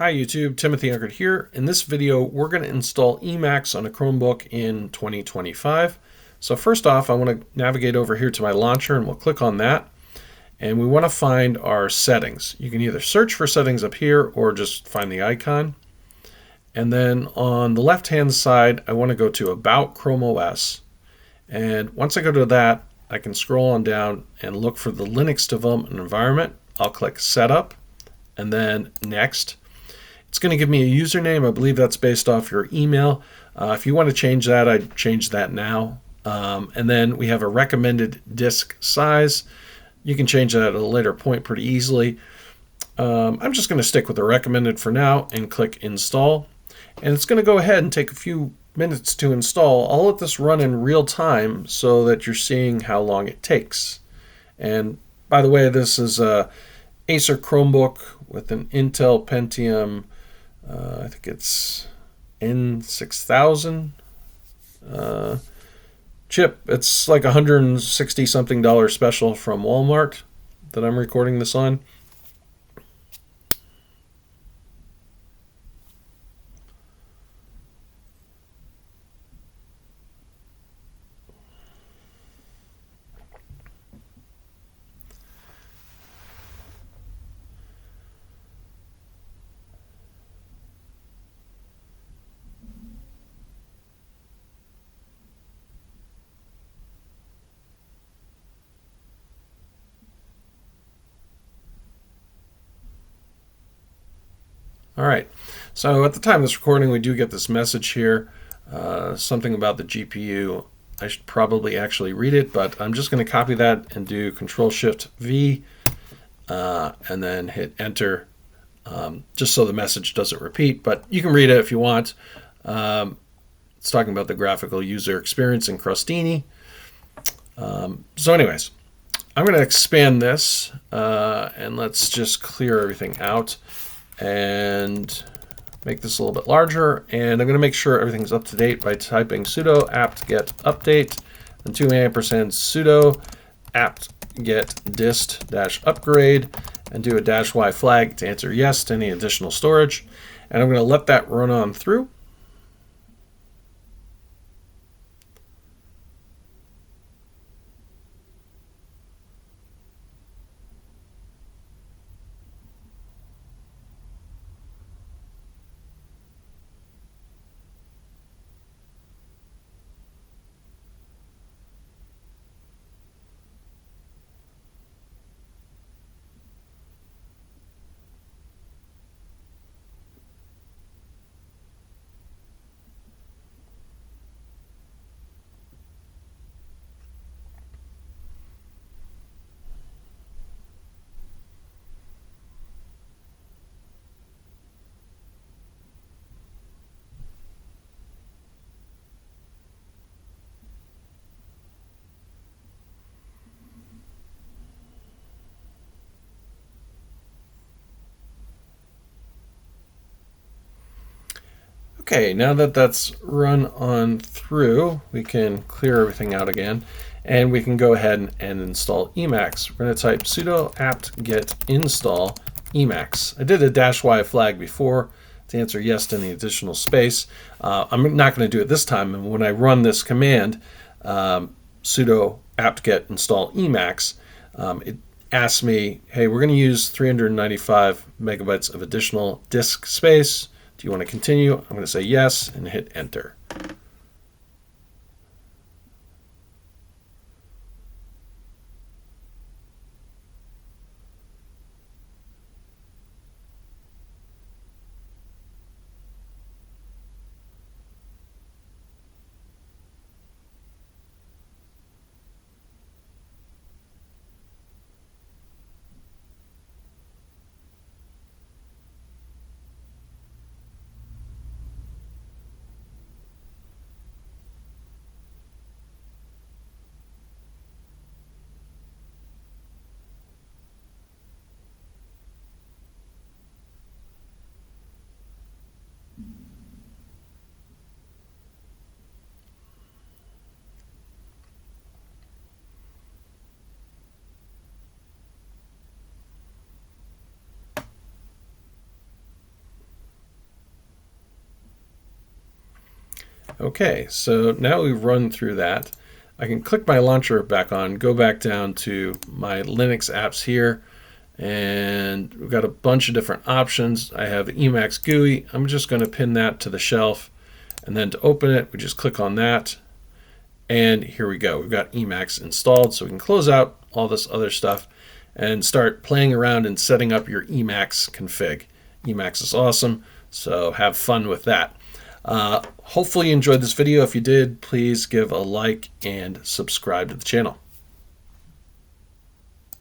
Hi YouTube, Timothy Eckert here. In this video, we're going to install Emacs on a Chromebook in 2025. So first off, I want to navigate over here to my launcher and we'll click on that. And we want to find our settings. You can either search for settings up here or just find the icon. And then on the left-hand side, I want to go to About Chrome OS. And once I go to that, I can scroll on down and look for the Linux development environment. I'll click Setup and then Next. It's going to give me a username. I believe that's based off your email. If you want to change that, I'd change that now. And then we have a recommended disk size. You can change that at a later point pretty easily. I'm just going to stick with the recommended for now and click Install. And it's going to go ahead and take a few minutes to install. I'll let this run in real time so that you're seeing how long it takes. And by the way, this is a Acer Chromebook with an Intel Pentium, I think it's N6000 chip. It's like $160 something special from Walmart that I'm recording this on. All right, so at the time of this recording, we do get this message here, something about the GPU. I should probably actually read it, but I'm just going to copy that and do Control-Shift-V and then hit Enter, just so the message doesn't repeat, but you can read it if you want. It's talking about the graphical user experience in Crostini. So anyways, I'm going to expand this and let's just clear everything out and make this a little bit larger. And I'm going to make sure everything's up to date by typing sudo apt-get update and 2 ampersand sudo apt-get dist-upgrade and do a -y flag to answer yes to any additional storage. And I'm going to let that run on through. Okay, now that that's run on through, we can clear everything out again, and we can go ahead and install Emacs. We're going to type sudo apt-get install Emacs. I did a -y flag before to answer yes to any additional space. I'm not going to do it this time, and when I run this command, sudo apt-get install Emacs, it asks me, hey, we're going to use 395 megabytes of additional disk space. Do you want to continue? I'm going to say yes and hit enter. Okay, so now we've run through that. I can click my launcher back on, go back down to my Linux apps here, and we've got a bunch of different options. I have Emacs GUI. I'm just going to pin that to the shelf, and then to open it, we just click on that, and here we go. We've got Emacs installed, so we can close out all this other stuff and start playing around and setting up your Emacs config. Emacs is awesome, so have fun with that. Hopefully you enjoyed this video. If you did, please give a like and subscribe to the channel.